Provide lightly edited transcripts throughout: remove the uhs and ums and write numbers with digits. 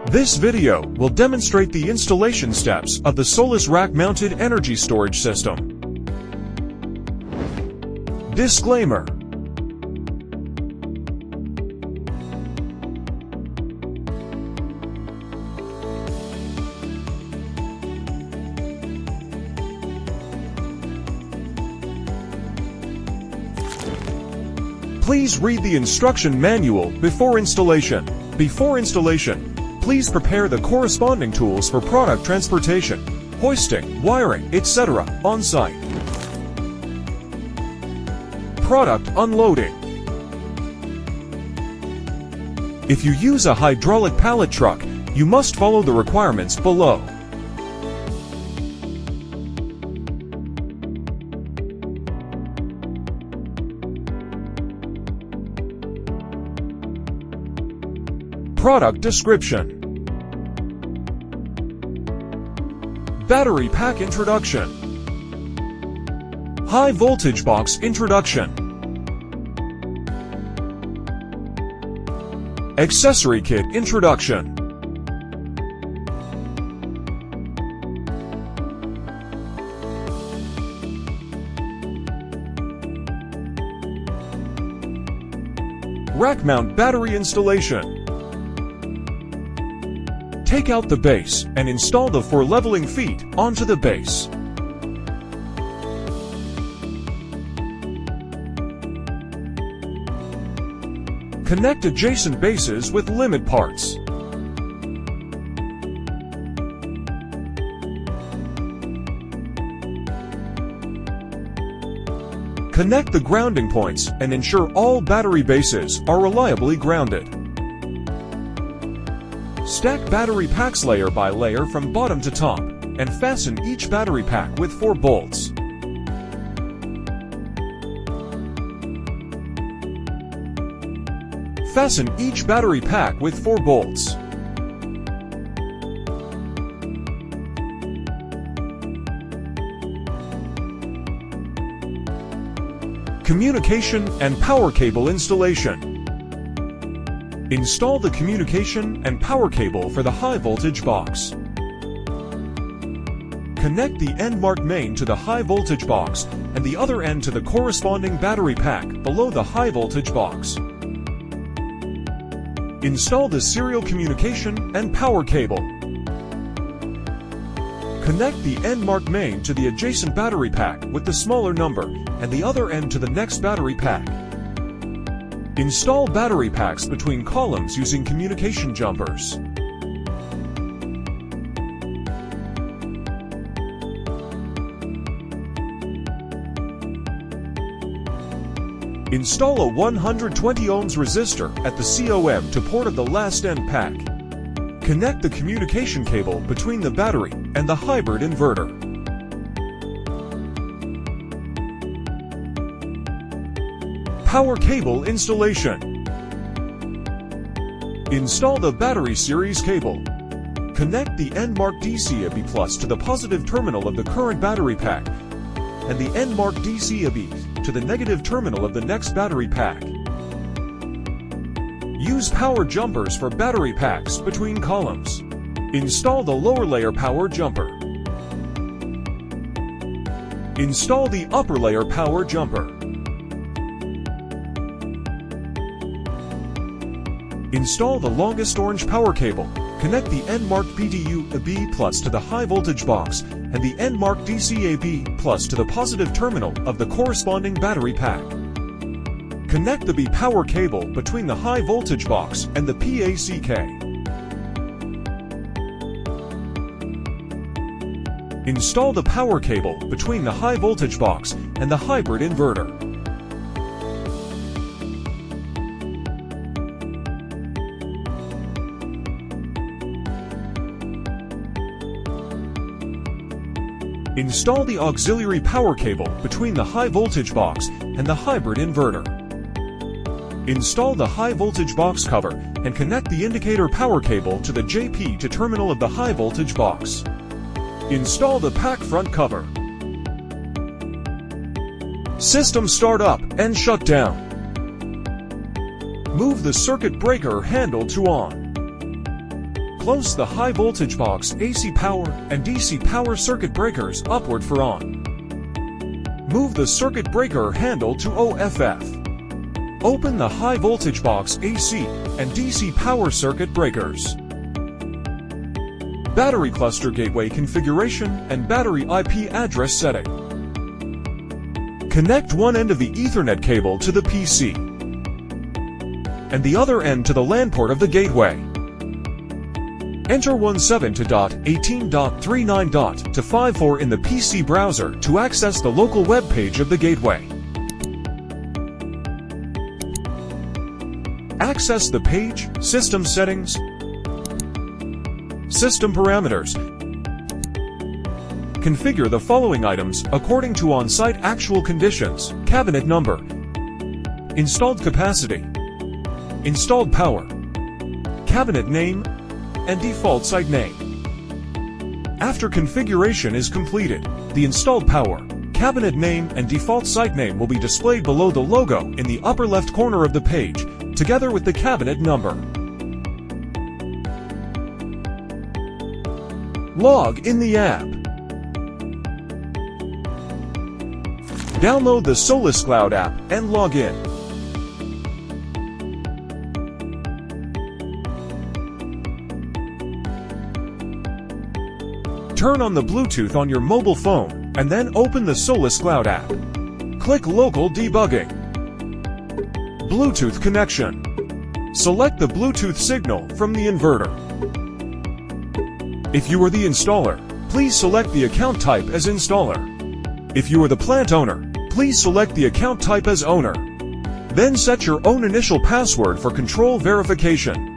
This video will demonstrate the installation steps of the Solis rack-mounted energy storage system. Disclaimer. Please read the instruction manual before installation. Before installation, please prepare the corresponding tools for product transportation, hoisting, wiring, etc. on site. Product unloading. If you use a hydraulic pallet truck, you must follow the requirements below. Product description. Battery pack introduction. High voltage box introduction. Accessory kit introduction. Rack mount battery installation. Take out the base and install the 4 leveling feet onto the base. Connect adjacent bases with limit parts. Connect the grounding points and ensure all battery bases are reliably grounded. Stack battery packs layer by layer from bottom to top, and fasten each battery pack with 4 bolts. Fasten each battery pack with 4 bolts. Communication and power cable installation. Install the communication and power cable for the high voltage box. Connect the end marked main to the high voltage box and the other end to the corresponding battery pack below the high voltage box. Install the serial communication and power cable. Connect the end marked main to the adjacent battery pack with the smaller number and the other end to the next battery pack. Install battery packs between columns using communication jumpers. Install a 120 ohms resistor at the COM to port of the last end pack. Connect the communication cable between the battery and the hybrid inverter. Power cable installation. Install the battery series cable. Connect the end-marked DC-AB plus to the positive terminal of the current battery pack and the end-marked DC-AB to the negative terminal of the next battery pack. Use power jumpers for battery packs between columns. Install the lower layer power jumper. Install the upper layer power jumper. Install the longest orange power cable. Connect the end-marked BDU-AB plus to the high voltage box and the end-marked DC-AB plus to the positive terminal of the corresponding battery pack. Connect the B power cable between the high voltage box and the PACK. Install the power cable between the high voltage box and the hybrid inverter. Install the auxiliary power cable between the high voltage box and the hybrid inverter. Install the high voltage box cover and connect the indicator power cable to the JP to terminal of the high voltage box. Install the pack front cover. System start up and shut down. Move the circuit breaker handle to on. close the high voltage box AC power and DC power circuit breakers upward for on. Move the circuit breaker handle to OFF. Open the high voltage box AC and DC power circuit breakers. Battery cluster gateway configuration and battery IP address setting. Connect one end of the Ethernet cable to the PC and the other end to the LAN port of the gateway. Enter 17.18.39.54 in the PC browser to access the local web page of the gateway. Access the page, System Settings, System Parameters. Configure the following items according to on-site actual conditions: cabinet number, installed capacity, installed power, cabinet name, and default site name. After configuration is completed, the installed power, cabinet name, and default site name will be displayed below the logo in the upper left corner of the page, together with the cabinet number. Log in the app. Download the Solis Cloud app and log in. Turn on the Bluetooth on your mobile phone and then open the Solis Cloud app. Click Local Debugging. Bluetooth connection. Select the Bluetooth signal from the inverter. If you are the installer, please select the account type as installer. If you are the plant owner, please select the account type as owner. Then set your own initial password for control verification.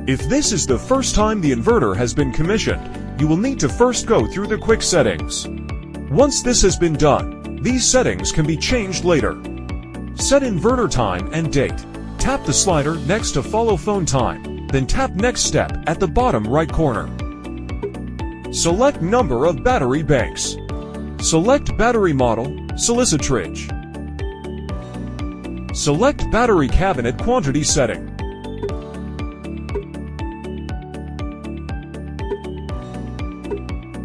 If this is the first time the inverter has been commissioned, you will need to first go through the quick settings. Once this has been done, these settings can be changed later. Set inverter time and date. Tap the slider next to follow phone time, then tap Next Step at the bottom right corner. Select number of battery banks. Select battery model, SolisStorage. Select battery cabinet quantity setting.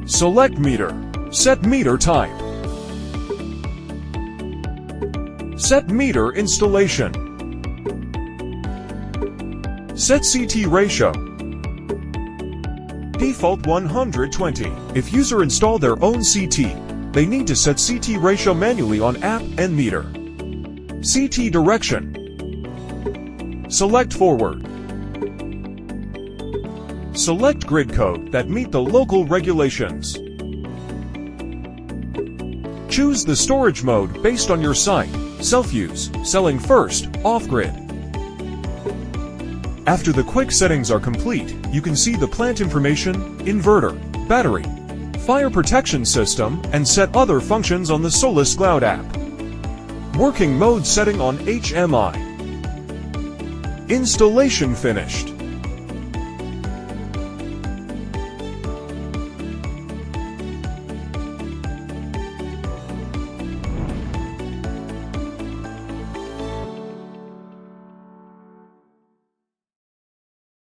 Select meter. Set meter type. Set meter installation. Set CT ratio. Default 120. If user install their own CT, they need to set CT ratio manually on app and meter. CT direction. Select forward. Select grid code that meet the local regulations. Choose the storage mode based on your site, self-use, selling first, off-grid. After the quick settings are complete, you can see the plant information, inverter, battery, fire protection system, and set other functions on the Solis Cloud app. Working mode setting on HMI. Installation finished.